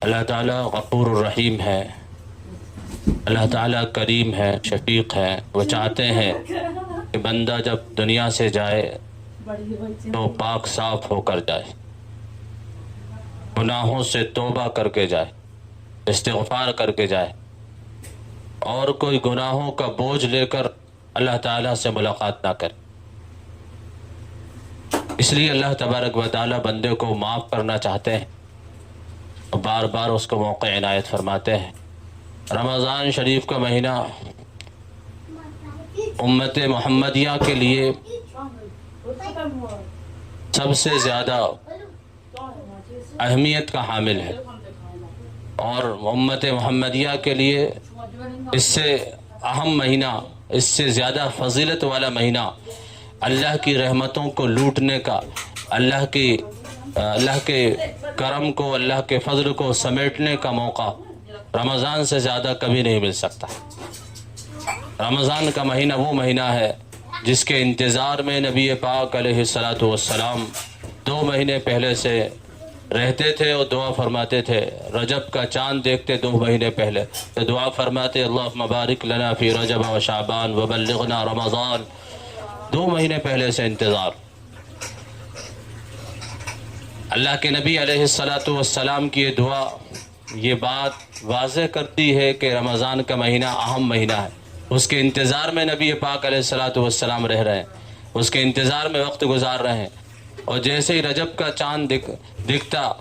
اللہ تعالیٰ غفور الرحیم ہے، اللہ تعالیٰ کریم ہے، شفیق ہے۔ وہ چاہتے ہیں کہ بندہ جب دنیا سے جائے تو پاک صاف ہو کر جائے، گناہوں سے توبہ کر کے جائے، استغفار کر کے جائے، اور کوئی گناہوں کا بوجھ لے کر اللہ تعالیٰ سے ملاقات نہ کرے۔ اس لیے اللہ تبارک و تعالیٰ بندے کو معاف کرنا چاہتے ہیں اور بار بار اس کو موقع عنایت فرماتے ہیں۔ رمضان شریف کا مہینہ امت محمدیہ کے لیے سب سے زیادہ اہمیت کا حامل ہے، اور امت محمدیہ کے لیے اس سے اہم مہینہ، اس سے زیادہ فضیلت والا مہینہ، اللہ کی رحمتوں کو لوٹنے کا، اللہ کے کرم کو، اللہ کے فضل کو سمیٹنے کا موقع رمضان سے زیادہ کبھی نہیں مل سکتا۔ رمضان کا مہینہ وہ مہینہ ہے جس کے انتظار میں نبی پاک علیہ الصلاۃ والسلام 2 مہینے پہلے سے رہتے تھے اور دعا فرماتے تھے۔ رجب کا چاند دیکھتے 2 مہینے پہلے تو دعا فرماتے اللہم بارک لنا فی رجب و شعبان وبلغنا رمضان۔ 2 مہینے پہلے سے انتظار۔ اللہ کے نبی علیہ الصلاۃ والسلام کی یہ دعا یہ بات واضح کرتی ہے کہ رمضان کا مہینہ اہم مہینہ ہے، اس کے انتظار میں نبی پاک علیہ الصلاۃ والسلام رہ رہے ہیں، اس کے انتظار میں وقت گزار رہے ہیں۔ اور جیسے ہی رجب کا چاند دکھتا،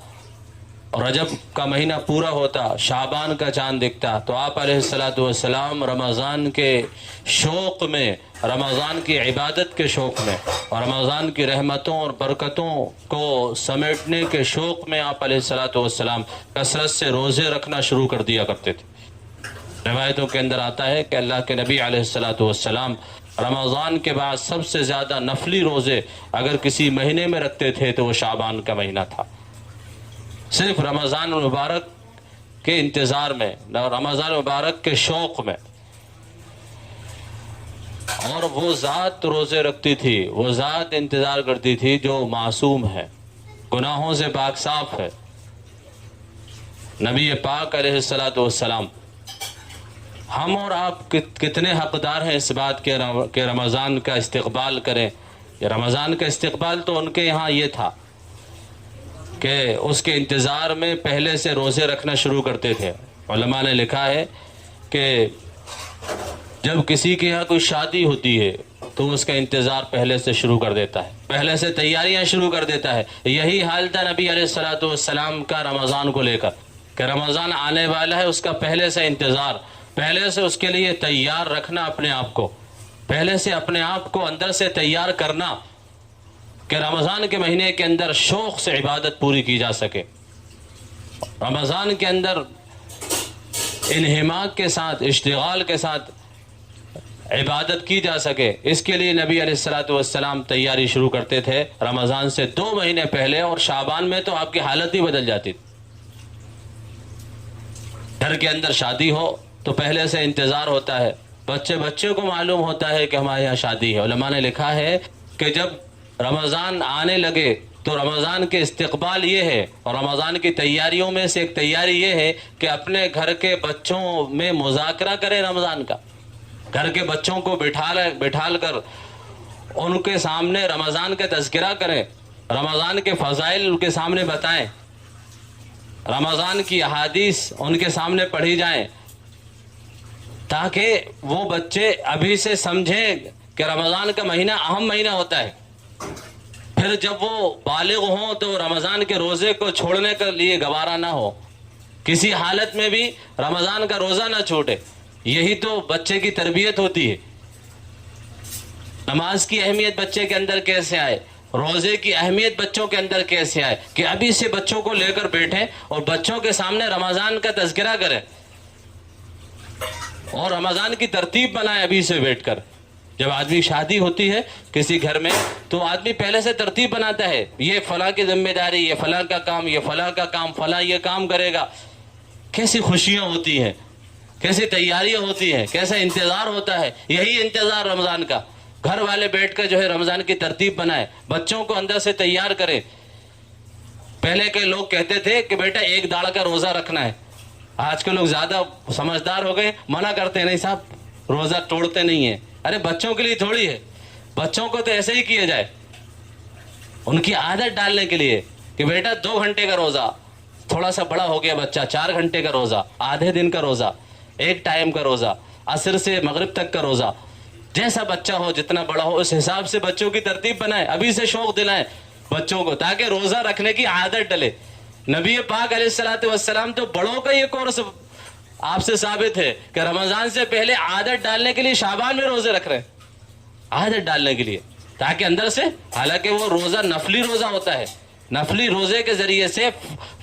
رجب کا مہینہ پورا ہوتا، شعبان کا چاند دکھتا، تو آپ علیہ الصلاۃ والسلام رمضان کے شوق میں، رمضان کی عبادت کے شوق میں، اور رمضان کی رحمتوں اور برکتوں کو سمیٹنے کے شوق میں آپ علیہ الصلاۃ والسلام کثرت سے روزے رکھنا شروع کر دیا کرتے تھے۔ روایتوں کے اندر آتا ہے کہ اللہ کے نبی علیہ الصلاۃ والسلام رمضان کے بعد سب سے زیادہ نفلی روزے اگر کسی مہینے میں رکھتے تھے تو وہ شعبان کا مہینہ تھا۔ صرف رمضان مبارک کے انتظار میں، رمضان مبارک کے شوق میں۔ اور وہ ذات روزے رکھتی تھی، وہ ذات انتظار کرتی تھی جو معصوم ہے، گناہوں سے پاک صاف ہے، نبی پاک علیہ الصلاۃ والسلام۔ ہم اور آپ کتنے حقدار ہیں اس بات کے کہ رمضان کا استقبال کریں۔ رمضان کا استقبال تو ان کے یہاں یہ تھا کہ اس کے انتظار میں پہلے سے روزے رکھنا شروع کرتے تھے۔ علماء نے لکھا ہے کہ جب کسی کے یہاں کوئی شادی ہوتی ہے تو اس کا انتظار پہلے سے شروع کر دیتا ہے، پہلے سے تیاریاں شروع کر دیتا ہے۔ یہی حال تھا نبی علیہ الصلاۃ والسلام کا رمضان کو لے کر کہ رمضان آنے والا ہے، اس کا پہلے سے انتظار، پہلے سے اس کے لیے تیار رکھنا اپنے آپ کو، پہلے سے اپنے آپ کو اندر سے تیار کرنا کہ رمضان کے مہینے کے اندر شوق سے عبادت پوری کی جا سکے، رمضان کے اندر انہماک کے ساتھ، اشتغال کے ساتھ عبادت کی جا سکے۔ اس کے لیے نبی علیہ الصلاۃ والسلام تیاری شروع کرتے تھے رمضان سے 2 مہینے پہلے، اور شعبان میں تو آپ کی حالت ہی بدل جاتی تھی۔ گھر کے اندر شادی ہو تو پہلے سے انتظار ہوتا ہے، بچے کو معلوم ہوتا ہے کہ ہمارے یہاں شادی ہے۔ علماء نے لکھا ہے کہ جب رمضان آنے لگے تو رمضان کے استقبال یہ ہے، اور رمضان کی تیاریوں میں سے ایک تیاری یہ ہے کہ اپنے گھر کے بچوں میں مذاکرہ کریں رمضان کا، گھر کے بچوں کو بٹھال کر ان کے سامنے رمضان کا تذکرہ کریں، رمضان کے فضائل ان کے سامنے بتائیں، رمضان کی احادیث ان کے سامنے پڑھی جائیں، تاکہ وہ بچے ابھی سے سمجھیں کہ رمضان کا مہینہ اہم مہینہ ہوتا ہے۔ پھر جب وہ بالغ ہوں تو رمضان کے روزے کو چھوڑنے کے لیے گوارا نہ ہو، کسی حالت میں بھی رمضان کا روزہ نہ چھوٹے۔ یہی تو بچے کی تربیت ہوتی ہے۔ نماز کی اہمیت بچے کے اندر کیسے آئے، روزے کی اہمیت بچوں کے اندر کیسے آئے، کہ ابھی سے بچوں کو لے کر بیٹھیں اور بچوں کے سامنے رمضان کا تذکرہ کریں اور رمضان کی ترتیب بنائیں ابھی سے بیٹھ کر۔ جب آدمی شادی ہوتی ہے کسی گھر میں تو آدمی پہلے سے ترتیب بناتا ہے، یہ فلاں کی ذمہ داری، یہ فلاں کا کام، یہ فلاں کا کام، فلاں یہ کام کرے گا۔ کیسی خوشیاں ہوتی ہیں، کیسی تیاریاں ہوتی ہیں، کیسا انتظار ہوتا ہے۔ یہی انتظار رمضان کا، گھر والے بیٹھ کر جو ہے رمضان کی ترتیب بنائے، بچوں کو اندر سے تیار کرے۔ پہلے کے لوگ کہتے تھے کہ بیٹا ایک داڑھ کا روزہ رکھنا ہے. آج کے لوگ زیادہ سمجھدار ہو گئے, منع کرتے ہیں نہیں صاحب روزہ توڑتے نہیں ہیں. ارے بچوں کے لیے تھوڑی ہے, بچوں کو تو ایسے ہی کیا جائے, ان کی عادت ڈالنے کے لیے کہ بیٹا 2 گھنٹے کا روزہ, تھوڑا سا بڑا ہو گیا بچہ 4 گھنٹے کا روزہ, آدھے دن کا روزہ, ایک ٹائم کا روزہ, عصر سے مغرب تک کا روزہ. جیسا بچہ ہو, جتنا بڑا ہو, اس حساب سے بچوں کی ترتیب بنائے, ابھی سے شوق دلائیں بچوں کو تاکہ روزہ رکھنے کی عادت ڈلے. نبی پاک علیہ الصلوۃ والسلام تو بڑوں کا یہ کورس آپ سے ثابت ہے کہ رمضان سے پہلے عادت ڈالنے کے لیے شعبان میں روزے رکھ رہے ہیں, عادت ڈالنے کے لیے تاکہ اندر سے, حالانکہ وہ روزہ نفلی روزہ ہوتا ہے, نفلی روزے کے ذریعے سے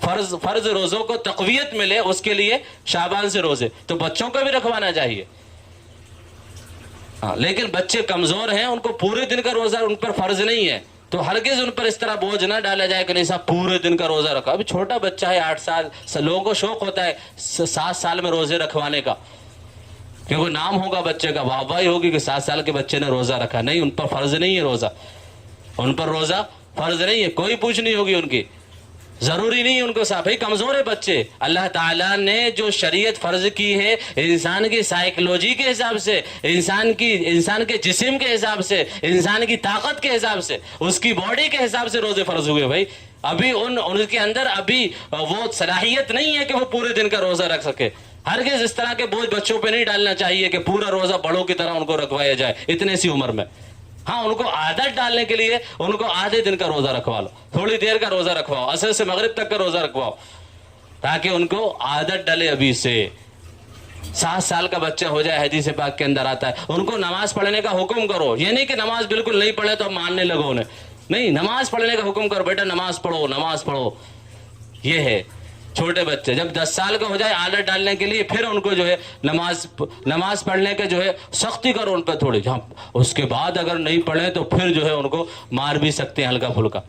فرض روزوں کو تقویت ملے, اس کے لیے شعبان سے روزے تو بچوں کو بھی رکھوانا چاہیے. لیکن بچے کمزور ہیں, ان کو پورے دن کا روزہ ان پر فرض نہیں ہے, تو ہرگز ان پر اس طرح بوجھ نہ ڈالا جائے کہ نہیں صاحب پورے دن کا روزہ رکھا. ابھی چھوٹا بچہ ہے 8 سال, لوگوں کو شوق ہوتا ہے 7 سال میں روزے رکھوانے کا, کیونکہ نام ہوگا بچے کا, واہ واہی ہوگی کہ 7 سال کے بچے نے روزہ رکھا. نہیں, ان پر فرض نہیں ہے روزہ, ان پر روزہ فرض نہیں ہے, کوئی پوچھ نہیں ہوگی ان کی, ضروری نہیں ان کو صاحب. بھائی کمزور ہے بچے, اللہ تعالیٰ نے جو شریعت فرض کی ہے انسان کی سائیکلوجی کے حساب سے, انسان کے جسم کے حساب سے, انسان کی طاقت کے حساب سے, اس کی باڈی کے حساب سے روزے فرض ہوئے. بھائی ابھی ان کے اندر ابھی وہ صلاحیت نہیں ہے کہ وہ پورے دن کا روزہ رکھ سکے. ہرگز اس طرح کے بوجھ بچوں پہ نہیں ڈالنا چاہیے کہ پورا روزہ بڑوں کی طرح ان کو رکھوایا جائے اتنے سی عمر میں. ہاں, ان کو عادت ڈالنے کے لیے ان کو آدھے دن کا روزہ رکھوا لو, تھوڑی دیر کا روزہ رکھواؤ, عصر سے مغرب تک کا روزہ رکھواؤ تاکہ ان کو عادت ڈلے. ابھی سے 7 سال کا بچہ ہو جائے, حدیث پاک کے اندر آتا ہے. ان کو نماز پڑھنے کا حکم کرو, یہ نہیں کہ نماز بالکل نہیں پڑھے تو ماننے لگو انہیں, نہیں, نماز پڑھنے کا حکم کرو, بیٹا نماز پڑھو, نماز پڑھو. یہ ہے چھوٹے بچے. جب 10 سال کا ہو جائے عادت ڈالنے کے لیے, پھر ان کو جو ہے نماز پڑھنے کے جو ہے سختی کرو ان پہ تھوڑی. اس کے بعد اگر نہیں پڑھے تو پھر جو ہے ان کو مار بھی سکتے ہیں ہلکا پھلکا,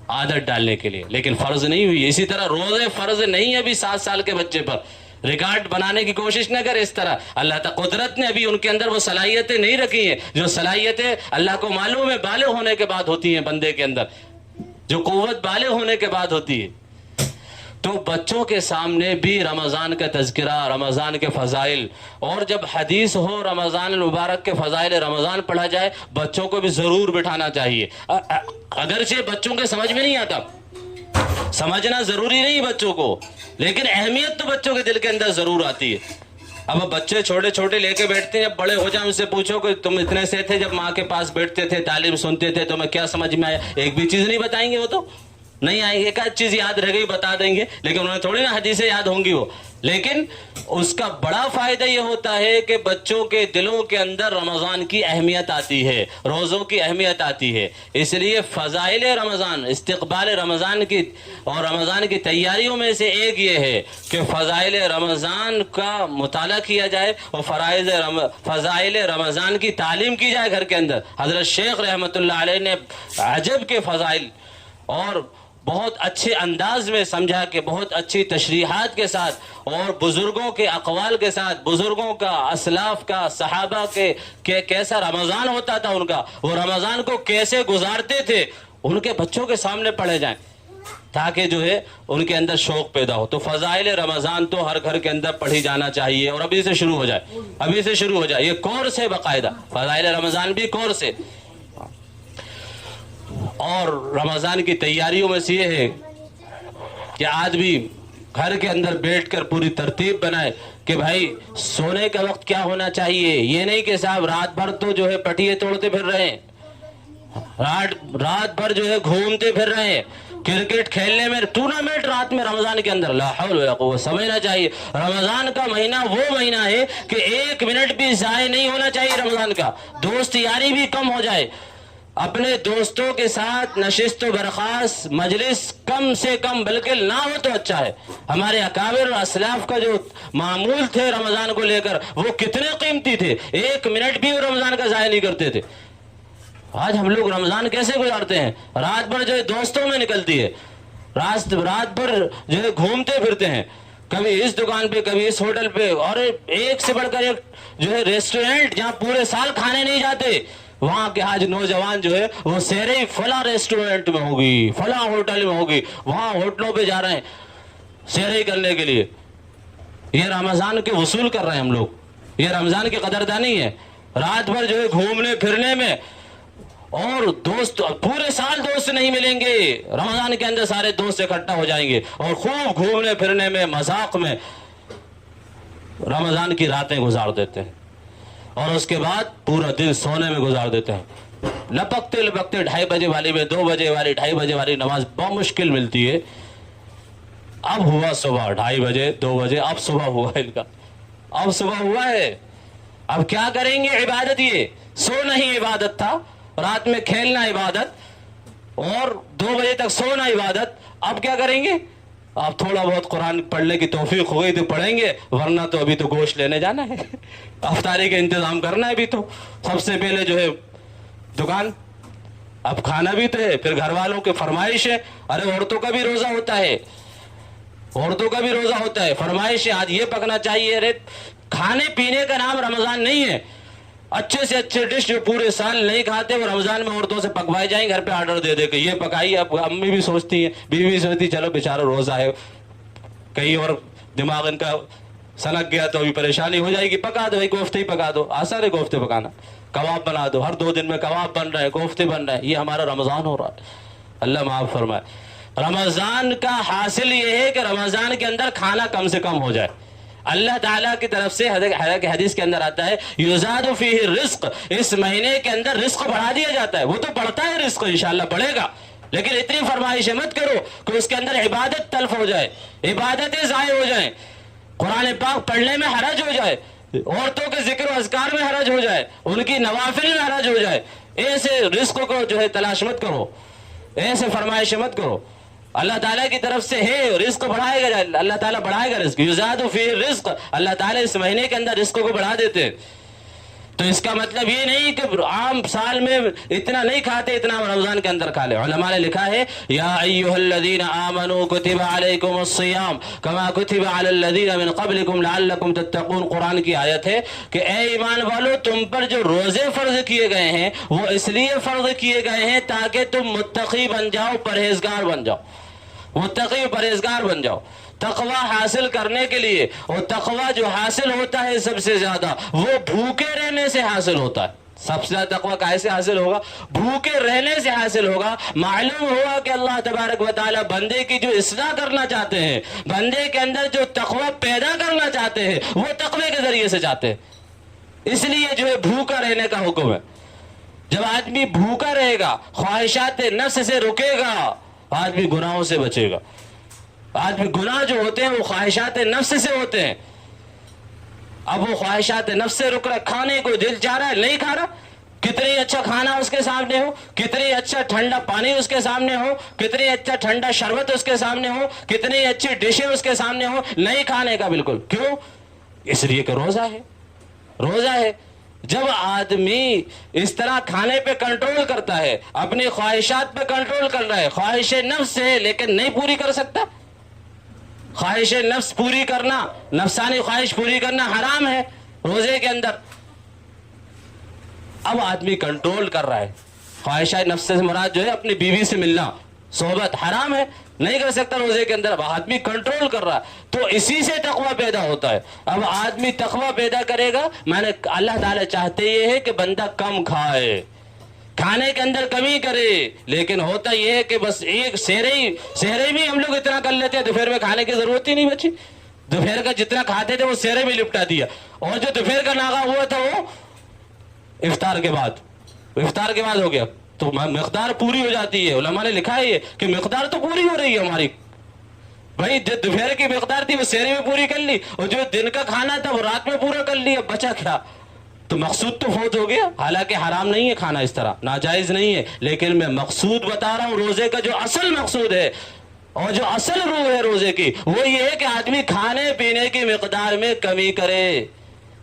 عادت ڈالنے کے لیے, لیکن فرض نہیں ہوئی. اسی طرح روزے فرض نہیں ہے ابھی 7 سال کے بچے پر. ریکارڈ بنانے کی کوشش نہ کرے اس طرح. اللہ تعالیٰ قدرت نے ابھی ان کے اندر وہ صلاحیتیں نہیں رکھی ہیں جو صلاحیتیں اللہ کو معلوم ہے بالغ ہونے کے بعد ہوتی ہیں بندے کے اندر, جو قوت بالغ ہونے کے بعد ہوتی ہے. تو بچوں کے سامنے بھی رمضان کا تذکرہ, رمضان کے فضائل, اور جب حدیث ہو رمضان المبارک کے فضائل رمضان پڑھا جائے, بچوں کو بھی ضرور بٹھانا چاہیے. اگرچہ بچوں کے سمجھ میں نہیں آتا, سمجھنا ضروری نہیں بچوں کو, لیکن اہمیت تو بچوں کے دل کے اندر ضرور آتی ہے. اب بچے چھوٹے چھوٹے لے کے بیٹھتے ہیں, جب بڑے ہو جائیں ان سے پوچھو کہ تم اتنے سے تھے جب ماں کے پاس بیٹھتے تھے, تعلیم سنتے تھے, تمہیں کیا سمجھ میں آیا؟ ایک بھی چیز نہیں بتائیں گے, وہ تو نہیں آئیں گے. ایک آدھ چیز یاد رہ گئی بتا دیں گے, لیکن انہیں تھوڑی نا حدیثیں یاد ہوں گی وہ. لیکن اس کا بڑا فائدہ یہ ہوتا ہے کہ بچوں کے دلوں کے اندر رمضان کی اہمیت آتی ہے, روزوں کی اہمیت آتی ہے. اس لیے فضائل رمضان, استقبال رمضان کی اور رمضان کی تیاریوں میں سے ایک یہ ہے کہ فضائل رمضان کا مطالعہ کیا جائے اور فضائل رمضان کی تعلیم کی جائے گھر کے اندر. حضرت شیخ رحمۃ اللہ علیہ نے عجب کے فضائل اور بہت اچھے انداز میں سمجھا کہ بہت اچھی تشریحات کے ساتھ اور بزرگوں کے اقوال کے ساتھ, بزرگوں کا, اسلاف کا, صحابہ کے کیسا رمضان ہوتا تھا ان کا, وہ رمضان کو کیسے گزارتے تھے, ان کے بچوں کے سامنے پڑھے جائیں تاکہ جو ہے ان کے اندر شوق پیدا ہو. تو فضائل رمضان تو ہر گھر کے اندر پڑھی جانا چاہیے, اور ابھی سے شروع ہو جائے, ابھی سے شروع ہو جائے. یہ کورس ہے باقاعدہ, فضائل رمضان بھی کورس ہے. اور رمضان کی تیاریوں میں سے یہ ہے کہ آدمی گھر کے اندر بیٹھ کر پوری ترتیب بنائے کہ بھائی سونے کا وقت کیا ہونا چاہیے. یہ نہیں کہ صاحب رات بھر تو جو ہے پٹیے توڑتے پھر رہے ہیں, رات بھر جو ہے گھومتے پھر رہے ہیں, کرکٹ کھیلنے میں ٹورنامنٹ رات میں رمضان کے اندر. لا حول ولا قوت. سمجھنا چاہیے رمضان کا مہینہ وہ مہینہ ہے کہ 1 منٹ بھی ضائع نہیں ہونا چاہیے رمضان کا. دوست یاری بھی کم ہو جائے, اپنے دوستوں کے ساتھ نشست و برخاست مجلس کم سے کم بلکہ نہ ہو تو اچھا ہے. ہمارے اکابر اور اسلاف کا جو معمول تھے رمضان کو لے کر وہ کتنے قیمتی تھے, 1 منٹ بھی وہ رمضان کا ضائع نہیں کرتے تھے. آج ہم لوگ رمضان کیسے گزارتے ہیں, رات بھر جو ہے دوستوں میں نکلتی ہے, رات بھر جو ہے گھومتے پھرتے ہیں, کبھی اس دکان پہ کبھی اس ہوٹل پہ, اور ایک سے بڑھ کر ایک جو ہے ریسٹورینٹ جہاں پورے سال کھانے نہیں جاتے, وہاں کے آج نوجوان جو ہے وہ سحری فلاں ریسٹورنٹ میں ہوگی، فلاں ہوٹل میں ہوگی، وہاں ہوٹلوں پہ جا رہے ہیں سحری کرنے کے لیے. یہ رمضان کے وصول کر رہے ہیں ہم لوگ، یہ رمضان کی قدردانی ہے. رات بھر جو ہے گھومنے پھرنے میں، اور دوست پورے سال دوست نہیں ملیں گے، رمضان کے اندر سارے دوست اکٹھا ہو جائیں گے اور خوب گھومنے پھرنے میں، مذاق میں رمضان کی راتیں گزار دیتے ہیں، اور اس کے بعد پورا دن سونے میں گزار دیتے ہیں. لپکتے لپکتے 2:30 بجے والی میں 2 بجے والی 2:30 بجے والی نماز بہت مشکل ملتی ہے. اب ہوا صبح 2:30 بجے 2 بجے، اب صبح ہوا ان کا، اب صبح ہوا ہے. اب کیا کریں گے؟ عبادت، یہ سونا ہی عبادت تھا، رات میں کھیلنا عبادت، اور 2 بجے تک سونا عبادت. اب کیا کریں گے؟ اب تھوڑا بہت قرآن پڑھنے کی توفیق ہو گئی تو پڑھیں گے، ورنہ تو ابھی تو گوشت لینے جانا ہے، افطاری کا انتظام کرنا ہے. ابھی تو سب سے پہلے جو ہے دکان، اب کھانا بھی تو ہے، پھر گھر والوں کی فرمائش ہے. ارے عورتوں کا بھی روزہ ہوتا ہے، عورتوں کا بھی روزہ ہوتا ہے، فرمائش ہے آج یہ پکنا چاہیے. ارے کھانے پینے کا نام رمضان نہیں ہے. اچھے سے اچھے ڈش جو پورے سال نہیں کھاتے وہ رمضان میں عورتوں سے پکوائے جائیں، گھر پہ آرڈر دے دے کہ یہ پکائیے. اب امی بھی سوچتی ہیں، بیوی بھی سوچتی چلو بیچارہ روزہ ہے، کہیں اور دماغ ان کا سنک گیا تو ابھی پریشانی ہو جائے گی. پکا دو، ایک کوفتے ہی پکا دو، آسان ہے کوفتے پکانا. کباب بنا دو، ہر 2 دن میں کباب بن رہے ہیں، کوفتے بن رہے ہیں. یہ ہمارا رمضان ہو رہا ہے، اللہ معاف فرمائے. رمضان کا حاصل یہ ہے کہ رمضان کے اندر کھانا کم سے کم ہو جائے. اللہ تعالیٰ کی طرف سے حدیث کے اندر آتا ہے یزاد فیہ الرزق، اس مہینے کے اندر رزق بڑھا دیا جاتا ہے. وہ تو بڑھتا ہے رزق، انشاءاللہ بڑھے گا، لیکن اتنی فرمائش مت کرو کہ اس کے اندر عبادت تلف ہو جائے، عبادتیں ضائع ہو جائیں، قرآن پاک پڑھنے میں حرج ہو جائے، عورتوں کے ذکر و اذکار میں حرج ہو جائے، ان کی نوافل میں حرج ہو جائے. ایسے رزق کو جو ہے تلاش مت کرو، ایسے فرمائش مت کرو. اللہ تعالیٰ کی طرف سے ہے، رزق بڑھائے گا، اللہ تعالیٰ بڑھائے گا رزق. یزاد فی الرزق، اللہ تعالیٰ اس مہینے کے اندر رزق کو بڑھا دیتے. تو اس کا مطلب یہ نہیں کہ عام سال میں اتنا نہیں کھاتے اتنا رمضان کے اندر کھا لے. علماء نے لکھا ہے یا ایھا الذین آمنوا کتب علیکم الصیام کما کتب علی الذین من قبلکم لعلکم تتقون. قرآن کی آیت ہے کہ اے ایمان والو، تم پر جو روزے فرض کیے گئے ہیں وہ اس لیے فرض کیے گئے ہیں تاکہ تم متقی بن جاؤ، پرہیزگار بن جاؤ، متقی پرہیزگار بن جاؤ. تقوی حاصل کرنے کے لیے، اور تقوی جو حاصل ہوتا ہے سب سے زیادہ وہ بھوکے رہنے سے حاصل ہوتا ہے. سب سے زیادہ تقوی کیسے حاصل ہوگا؟ بھوکے رہنے سے حاصل ہوگا. معلوم ہوا کہ اللہ تبارک و تعالی بندے کی جو اصلاح کرنا چاہتے ہیں، بندے کے اندر جو تقوی پیدا کرنا چاہتے ہیں، وہ تقوی کے ذریعے سے چاہتے ہیں. اس لیے جو ہے بھوکا رہنے کا حکم ہے. جب آدمی بھوکا رہے گا، خواہشات نفس سے رکے گا، آدمی گناہوں سے بچے گا. آدمی گناہ جو ہوتے ہیں وہ خواہشات نفس سے ہوتے ہیں. اب وہ خواہشات نفس سے رک رہا، کھانے کو دل چاہ رہا ہے نہیں کھا رہا، کتنی اچھا کھانا اس کے سامنے ہو، کتنی اچھا ٹھنڈا پانی اس کے سامنے ہو، کتنی اچھا ٹھنڈا شربت اس کے سامنے ہو، کتنی اچھی ڈشیں اس کے سامنے ہو، نہیں کھانے کا بالکل. کیوں؟ اس لیے کہ روزہ ہے، روزہ ہے. جب آدمی اس طرح کھانے پہ کنٹرول کرتا ہے، اپنی خواہشات پہ کنٹرول کر رہا ہے، خواہش نفس ہے لیکن نہیں پوری کر سکتا. خواہش نفس پوری کرنا، نفسانی خواہش پوری کرنا حرام ہے روزے کے اندر. اب آدمی کنٹرول کر رہا ہے، خواہشات نفس سے مراد جو ہے اپنی بیوی سے ملنا، صحبت حرام ہے، نہیں کر سکتا روزے کے اندر. اب آدمی کنٹرول کر رہا ہے تو اسی سے تقوی پیدا ہوتا ہے. اب آدمی تقوی پیدا کرے گا، میں نے اللہ تعالیٰ چاہتے یہ ہے کہ بندہ کم کھائے، کھانے کے اندر کمی کرے. لیکن ہوتا یہ ہے کہ بس ایک سحرے بھی ہم لوگ اتنا کر لیتے ہیں، دوپہر میں کھانے کی ضرورت ہی نہیں بچی. دوپہر کا جتنا کھاتے تھے وہ سحرے میں لپٹا دیا، اور جو دوپہر کا ناغہ ہوا تھا وہ افطار کے بعد ہو گیا، تو مقدار پوری ہو جاتی ہے. علماء نے لکھا ہے کہ مقدار تو پوری ہو رہی ہے ہماری. بھائی جو دوپہر کی مقدار تھی وہ سحرے میں پوری کر لی، اور جو دن کا کھانا تھا وہ رات میں پورا کر لیا، بچا کیا؟ تو مقصود تو فوت ہو گیا. حالانکہ حرام نہیں ہے کھانا، اس طرح ناجائز نہیں ہے، لیکن میں مقصود بتا رہا ہوں. روزے کا جو اصل مقصود ہے اور جو اصل روح ہے روزے کی، وہ یہ ہے کہ آدمی کھانے پینے کی مقدار میں کمی کرے.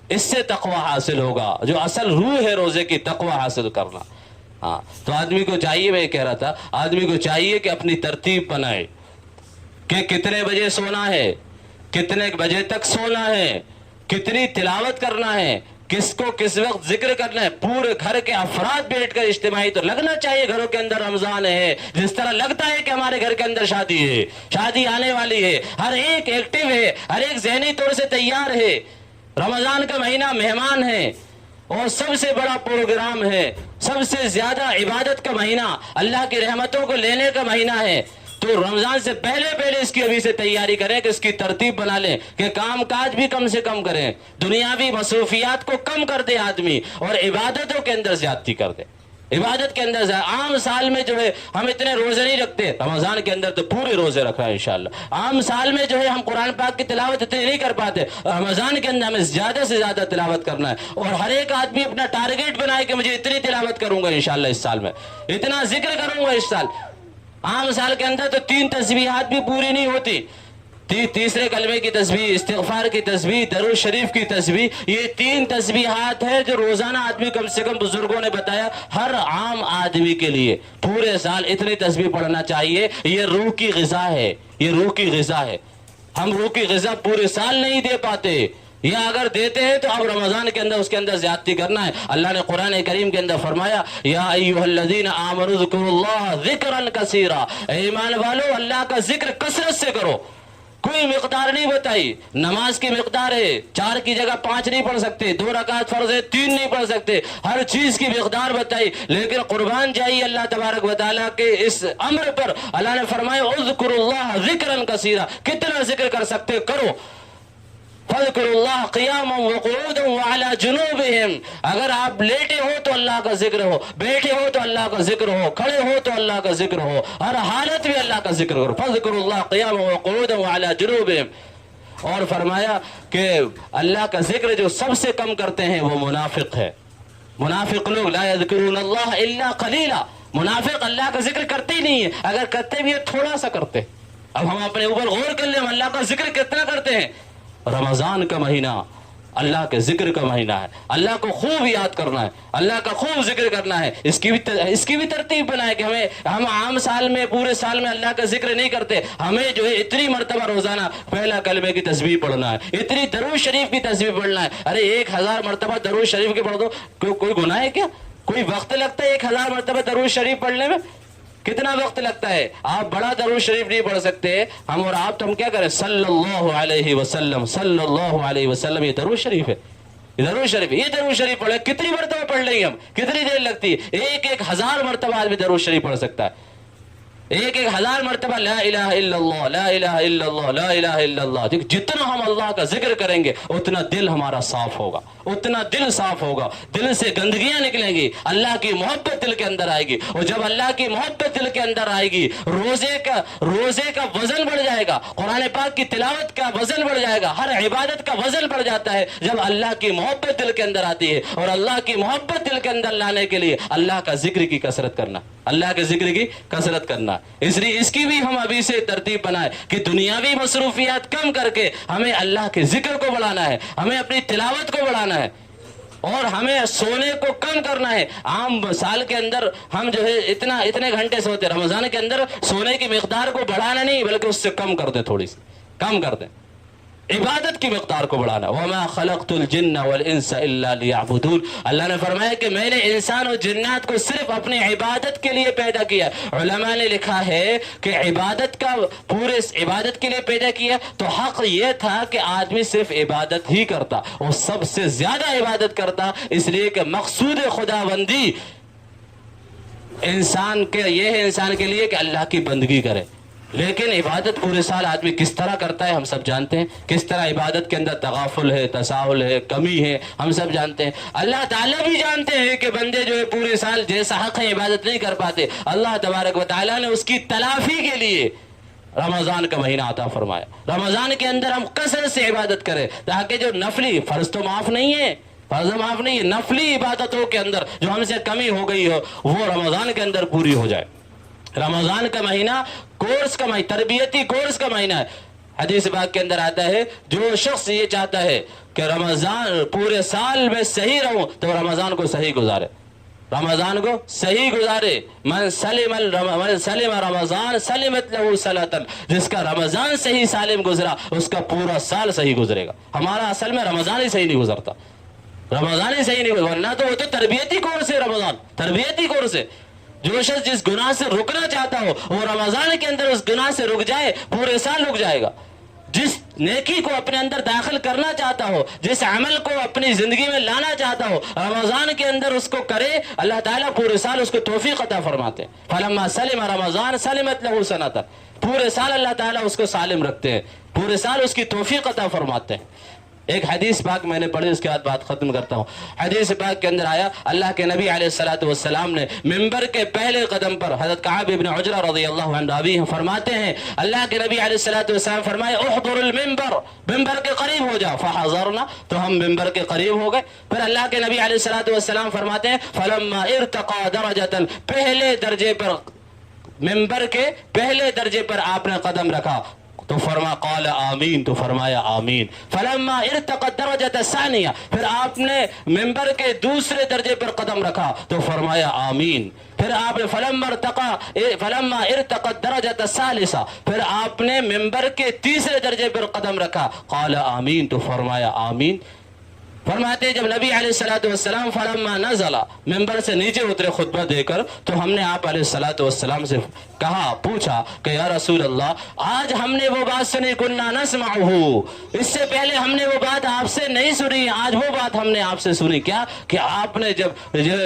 اس سے تقوی حاصل ہوگا. جو اصل روح ہے روزے کی، تقوی حاصل کرنا. ہاں، تو آدمی کو چاہیے، میں کہہ رہا تھا، آدمی کو چاہیے کہ اپنی ترتیب بنائے کہ کتنے بجے سونا ہے، کتنے بجے تک سونا ہے، کتنی تلاوت کرنا ہے، کس کو کس وقت ذکر کرنا ہے. پورے گھر کے افراد بیٹھ کر اجتماعی تو لگنا چاہیے گھروں کے اندر رمضان ہے، جس طرح لگتا ہے کہ ہمارے گھر کے اندر شادی ہے، شادی آنے والی ہے. ہر ایک ایکٹیو ہے، ہر ایک ذہنی طور سے تیار ہے. رمضان کا مہینہ مہمان ہے اور سب سے بڑا پروگرام ہے، سب سے زیادہ عبادت کا مہینہ، اللہ کی رحمتوں کو لینے کا مہینہ ہے. تو رمضان سے پہلے اس کی ابھی سے تیاری کریں کہ اس کی ترتیب بنا لیں کہ کام کاج بھی کم سے کم کریں، دنیاوی مصروفیات کو کم کر دے آدمی اور عبادتوں کے اندر زیادتی کر دے. عبادت کے اندر عام سال میں جو ہے ہم اتنے روزے نہیں رکھتے، رمضان کے اندر تو پورے روزے رکھ رہا ہے انشاءاللہ. عام سال میں جو ہے ہم قرآن پاک کی تلاوت اتنی نہیں کر پاتے، رمضان کے اندر ہمیں زیادہ سے زیادہ تلاوت کرنا ہے. اور ہر ایک آدمی اپنا ٹارگیٹ بنائے کہ مجھے اتنی تلاوت کروں گا انشاءاللہ اس سال میں، اتنا ذکر کروں گا اس سال. عام سال کے اندر تو 3 تسبیحات بھی پوری نہیں ہوتی. تیسرے کلمے کی تسبیح، استغفار کی تسبیح، درود شریف کی تسبیح، یہ 3 تسبیحات ہے جو روزانہ آدمی کم سے کم بزرگوں نے بتایا ہر عام آدمی کے لیے پورے سال اتنی تسبیح پڑھنا چاہیے. یہ روح کی غذا ہے، یہ روح کی غذا ہے. ہم روح کی غذا پورے سال نہیں دے پاتے، یا اگر دیتے ہیں تو اب رمضان کے اندر اس کے اندر زیادتی کرنا ہے. اللہ نے قرآن کریم کے اندر فرمایا یا ایھا الذین آمنوا اذکروا اللہ ذکرا کثیرا، اے ایمان والو اللہ کا ذکر کثرت سے کرو. کوئی مقدار نہیں بتائی. نماز کی مقدار ہے، 4 کی جگہ 5 نہیں پڑھ سکتے، 2 رکعت فرض ہے 3 نہیں پڑھ سکتے، ہر چیز کی مقدار بتائی. لیکن قربان جائیے اللہ تبارک و تعالیٰ کے اس امر پر. اللہ نے فرمایا اذکروا اللہ ذکرا کثیرا، کتنا ذکر کر سکتے کرو. فَاذْكُرُوا اللَّهَ قِيَامًا وَقُعُودًا وَعَلَى جُنُوبِهِمْ، اگر آپ لیٹے ہو تو اللہ کا ذکر ہو، بیٹھے ہو تو اللہ کا ذکر ہو، کھڑے ہو تو اللہ کا ذکر ہو، ہر حالت میں اللہ کا ذکر کرو. فَاذْكُرُوا اللَّهَ قِيَامًا وَقُعُودًا وَعَلَى جُنُوبِهِمْ. اور فرمایا کہ اللہ کا ذکر جو سب سے کم کرتے ہیں وہ منافق ہے. منافق لوگ لا يذكرون الله الا قليلا، منافق اللہ کا ذکر کرتے ہی نہیں ہے، اگر کرتے بھی تھوڑا سا کرتے. اب ہم اپنے اوپر غور کر لیں، ہم اللہ کا ذکر کتنا کرتے ہیں. رمضان کا مہینہ اللہ کے ذکر کا مہینہ ہے، اللہ کو خوب یاد کرنا ہے، اللہ کا خوب ذکر کرنا ہے. اس کی بھی ترتیب بنائے کہ ہم عام سال میں پورے سال میں اللہ کا ذکر نہیں کرتے، ہمیں جو ہے اتنی مرتبہ روزانہ پہلا کلمے کی تسبیح پڑھنا ہے، اتنی درود شریف کی تسبیح پڑھنا ہے. ارے 1000 مرتبہ درود شریف کی پڑھ دو، کوئی گناہ ہے کیا؟ کوئی وقت لگتا ہے 1000 مرتبہ درود شریف پڑھنے میں؟ کتنا وقت لگتا ہے؟ آپ بڑا درود شریف نہیں پڑھ سکتے، ہم اور آپ تو ہم کیا کریں صلی اللہ علیہ وسلم، صلی اللہ علیہ وسلم. یہ درود شریف ہے، یہ درود شریف، یہ درود شریف پڑھے. کتنی مرتبہ پڑھ لیں گے ہم؟ کتنی دیر لگتی ہے؟ 1000 مرتبہ آدمی درود شریف پڑھ سکتا ہے. 1000 مرتبہ لا الہ الا اللہ، لا الہ الا اللہ، لا الہ الا اللہ. جتنا ہم اللہ کا ذکر کریں گے اتنا دل ہمارا صاف ہوگا، اتنا دل صاف ہوگا، دل سے گندگیاں نکلیں گی، اللہ کی محبت دل کے اندر آئے گی. اور جب اللہ کی محبت دل کے اندر آئے گی روزے کا وزن بڑھ جائے گا، قرآن پاک کی تلاوت کا وزن بڑھ جائے گا، ہر عبادت کا وزن بڑھ جاتا ہے جب اللہ کی محبت دل کے اندر آتی ہے. اور اللہ کی محبت دل کے اندر لانے کے لیے اللہ کا ذکر کی کثرت کرنا، اللہ کے ذکر کی کثرت کرنا. اس لیے اس کی بھی ہم ابھی سے ترتیب بنائے کہ دنیاوی مصروفیات کم کر کے ہمیں اللہ کے ذکر کو بڑھانا ہے، ہمیں اپنی تلاوت کو بڑھانا ہے، اور ہمیں سونے کو کم کرنا ہے. عام سال کے اندر ہم جو ہے اتنے گھنٹے سوتے، رمضان کے اندر سونے کی مقدار کو بڑھانا نہیں بلکہ اس سے کم کر دیں، تھوڑی سی کم کر دیں. عبادت کی مقدار کو بڑھانا. وما خلقت الجن والانس الا ليعبدون. اللہ نے فرمایا کہ میں نے انسان اور جنات کو صرف اپنی عبادت کے لیے پیدا کیا. علماء نے لکھا ہے کہ عبادت کے لیے پیدا کیا تو حق یہ تھا کہ آدمی صرف عبادت ہی کرتا اور سب سے زیادہ عبادت کرتا، اس لیے کہ مقصود خداوندی انسان کے لیے کہ اللہ کی بندگی کرے. لیکن عبادت پورے سال آدمی کس طرح کرتا ہے ہم سب جانتے ہیں، کس طرح عبادت کے اندر تغافل ہے، تساہل ہے، کمی ہے، ہم سب جانتے ہیں. اللہ تعالیٰ بھی جانتے ہیں کہ بندے جو ہے پورے سال جیسا حق ہے عبادت نہیں کر پاتے. اللہ تبارک و تعالیٰ نے اس کی تلافی کے لیے رمضان کا مہینہ عطا فرمایا. رمضان کے اندر ہم کثرت سے عبادت کریں تاکہ جو نفلی فرض تو معاف نہیں ہے، فرض معاف نہیں ہے، نفلی عبادتوں کے اندر جو ہم سے کمی ہو گئی ہو وہ رمضان کے اندر پوری ہو جائے. رمضان کا مہینہ تربیتی کورس کا مہینہ ہے. حدیث پاک کے اندر آتا ہے جو شخص یہ چاہتا ہے کہ رمضان پورے سال میں صحیح رہوں تو رمضان کو صحیح گزارے، رمضان کو صحیح گزارے. من سلم رمضان سلمت له سنۃ. جس کا رمضان صحیح سالم گزرا اس کا پورا سال صحیح گزرے گا. ہمارا اصل میں رمضان ہی صحیح نہیں گزرتا. رمضان ہی صحیح نہیں، ورنہ تو وہ تو تربیتی کورس ہے، رمضان تربیتی کورس ہے. جو شخص جس گناہ سے رکنا چاہتا ہو وہ رمضان کے اندر اس گناہ سے رک جائے، پورے سال رک جائے گا. جس نیکی کو اپنے اندر داخل کرنا چاہتا ہو، جس عمل کو اپنی زندگی میں لانا چاہتا ہو، رمضان کے اندر اس کو کرے، اللہ تعالیٰ پورے سال اس کو توفیق عطا فرماتے ہیں. فلما سلم رمضان سلمت له سنۃ، پورے سال اللہ تعالیٰ اس کو سالم رکھتے ہیں، پورے سال اس کی توفیق عطا فرماتے ہیں. ایک حدیث پاک میں نے پڑھی، اس کے بعد بات ختم کرتا ہوں. حدیث پاک کے اندر آیا اللہ کے نبی علیہ الصلوۃ والسلام نے ممبر کے پہلے قدم پر، حضرت کعب ابن عجرہ رضی اللہ عنہ راوی فرماتے ہیں اللہ کے نبی علیہ الصلوۃ والسلام فرمائے احضر المنبر، ممبر کے قریب ہو جاؤ. فحضرنا، تو ہم ممبر کے قریب ہو گئے. پھر اللہ کے نبی علیہ الصلوۃ والسلام فرماتے ہیں فلما ارتقى درجة، پہلے درجے پر، ممبر کے پہلے درجے پر آپ نے قدم رکھا تو فرما قال آمین، تو فرمایا آمین. فلما ارتقى الدرجة الثانية، پھر آپ نے ممبر کے دوسرے درجے پر قدم رکھا تو فرمایا آمین. پھر آپ نے فلما ارتقى الدرجة الثالثة، پھر آپ نے ممبر کے تیسرے درجے پر قدم رکھا قال آمین، تو فرمایا آمین. فرماتے ہیں جب نبی علیہ الصلوۃ والسلام فلما نزل، ممبر سے نیچے اترے خطبہ دے کر، تو ہم نے آپ علیہ الصلوۃ والسلام سے کہا، پوچھا کہ یا رسول اللہ آج ہم نے وہ بات سنی کننا نسمعہ، اس سے پہلے ہم نے وہ بات آپ سے نہیں سنی، آج وہ بات ہم نے آپ سے سنی. کیا کہ آپ نے جب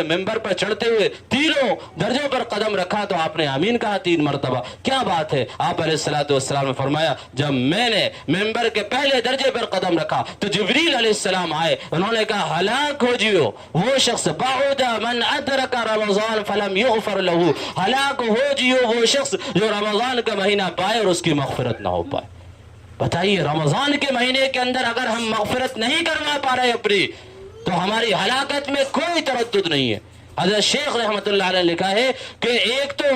ممبر پر چڑھتے ہوئے تینوں درجوں پر قدم رکھا تو آپ نے آمین کہا 3 مرتبہ. کیا بات ہے؟ آپ علیہ الصلوۃ والسلام نے فرمایا جب میں نے ممبر کے پہلے درجے پر قدم رکھا تو جبریل علیہ السلام آئے، انہوں نے کہا ہلاک ہو جیو وہ شخص، بعد من ادرک رمضان فلم یغفر له، ہلاک ہو جیو وہ شخص جو رمضان کا مہینہ پائے اور اس کی مغفرت نہ ہو پائے. بتائیے رمضان کے مہینے کے اندر اگر ہم مغفرت نہیں کروا پا رہے اپنی، تو ہماری ہلاکت میں کوئی تردد نہیں ہے. حضرت شیخ رحمۃ اللہ علیہ نے لکھا ہے کہ ایک تو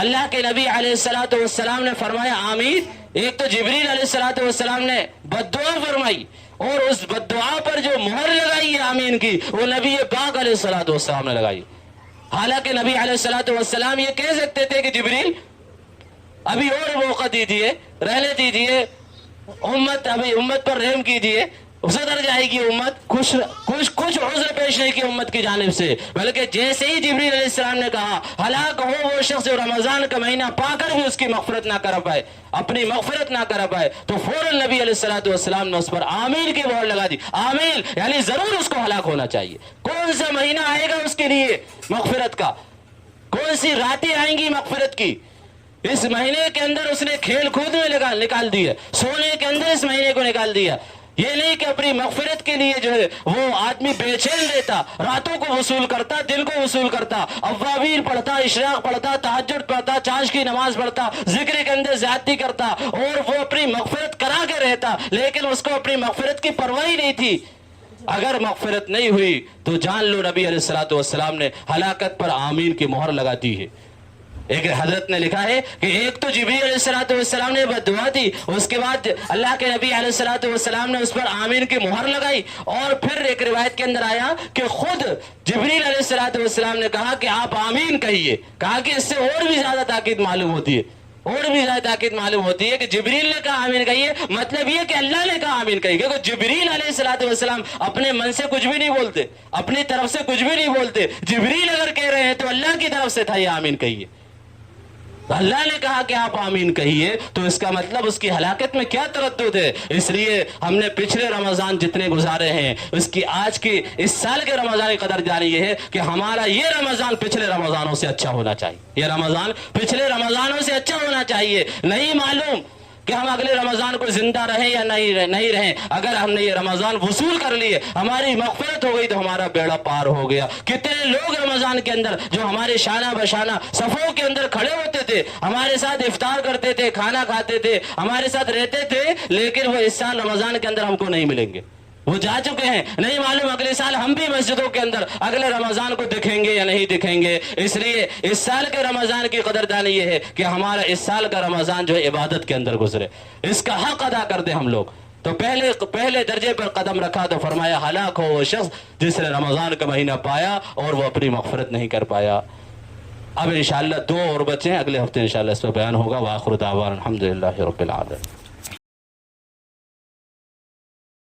اللہ کے نبی علیہ الصلوۃ والسلام نے فرمایا آمین، ایک تو جبریل علیہ الصلوۃ والسلام نے بد دعا فرمائی، اور اس بد دعا پر جو مہر لگائی ہے آمین کی وہ نبی پاک علیہ الصلوۃ والسلام نے لگائی. حالانکہ نبی علیہ الصلوۃ والسلام یہ کہہ سکتے تھے کہ جبریل ابھی اور موقع دیجیے، رہنے دیجیے، ابھی امت پر رحم کیجیے، سدھر جائے گی امت. کچھ عذر پیش نہیں کی امت کی جانب سے، بلکہ جیسے ہی جبریل علیہ السلام نے کہا ہلاک ہو وہ شخص جو رمضان کا مہینہ پا کر بھی اس کی مغفرت نہ کر پائے، اپنی مغفرت نہ کر پائے، تو فوراً نبی علیہ الصلوۃ والسلام نے اس پر آمین کی مہر لگا دی. آمین یعنی ضرور اس کو ہلاک ہونا چاہیے. کون سا مہینہ آئے گا اس کے لیے مغفرت کا؟ کون سی راتیں آئیں گی مغفرت کی؟ اس مہینے کے اندر اس نے کھیل کود میں نکال دیا، سونے کے اندر اس مہینے کو نکال دیا. یہ نہیں کہ اپنی مغفرت کے لیے جو ہے وہ آدمی بے چین رہتا، راتوں کو وصول کرتا، دن کو وصول کرتا، اوابین پڑھتا، اشراق پڑھتا، تہجد پڑھتا، چاش کی نماز پڑھتا، ذکر کے اندر زیادتی کرتا، اور وہ اپنی مغفرت کرا کے رہتا، لیکن اس کو اپنی مغفرت کی پرواہ نہیں تھی. اگر مغفرت نہیں ہوئی تو جان لو نبی علیہ الصلوۃ والسلام نے ہلاکت پر آمین کی مہر لگا دی ہے. ایک حضرت نے لکھا ہے کہ ایک تو جبریل علیہ الصلوۃ والسلام نے بد دعا دی، اس کے بعد اللہ کے نبی علیہ الصلوۃ والسلام نے اس پر آمین کی مہر لگائی، اور پھر ایک روایت کے اندر آیا کہ خود جبریل علیہ الصلوۃ والسلام نے کہا کہ آپ آمین کہیے. کہا کہ اس سے اور بھی زیادہ تاکید معلوم ہوتی ہے، اور بھی زیادہ تاکید معلوم ہوتی ہے کہ جبریل نے کہا آمین کہیے، مطلب یہ کہ اللہ نے کہا آمین کہیے. کیونکہ جبریل علیہ الصلوۃ والسلام اپنے من سے کچھ بھی نہیں بولتے، اپنی طرف سے کچھ بھی نہیں بولتے. جبریل اگر کہہ رہے ہیں تو اللہ کی طرف سے تھا یہ آمین کہیے. اللہ نے کہا کہ آپ آمین کہیے تو اس کا مطلب اس کی ہلاکت میں کیا تردد ہے. اس لیے ہم نے پچھلے رمضان جتنے گزارے ہیں اس کی آج کی اس سال کے رمضان کی قدر جانی یہ ہے کہ ہمارا یہ رمضان پچھلے رمضانوں سے اچھا ہونا چاہیے. یہ رمضان پچھلے رمضانوں سے اچھا ہونا چاہیے. نہیں معلوم کہ ہم اگلے رمضان کو زندہ رہیں یا نہیں رہیں، اگر ہم نے یہ رمضان وصول کر لیے، ہماری مغفرت ہو گئی تو ہمارا بیڑا پار ہو گیا. کتنے لوگ رمضان کے اندر جو ہمارے شانہ بشانہ صفوں کے اندر کھڑے ہوتے تھے، ہمارے ساتھ افطار کرتے تھے، کھانا کھاتے تھے، ہمارے ساتھ رہتے تھے، لیکن وہ اس سال رمضان کے اندر ہم کو نہیں ملیں گے، وہ جا چکے ہیں. نہیں معلوم اگلے سال ہم بھی مسجدوں کے اندر اگلے رمضان کو دکھیں گے یا نہیں دکھیں گے. اس لیے اس سال کے رمضان کی قدردانی یہ ہے کہ ہمارا اس سال کا رمضان جو ہے عبادت کے اندر گزرے، اس کا حق ادا کر دیں ہم لوگ. تو پہلے درجے پر قدم رکھا تو فرمایا ہلاک ہو وہ شخص جس نے رمضان کا مہینہ پایا اور وہ اپنی مغفرت نہیں کر پایا. اب انشاءاللہ 2 اور بچے ہیں، اگلے ہفتے انشاءاللہ اس پہ بیان ہوگا. وآخر دعوانا الحمدللہ رب العالمین.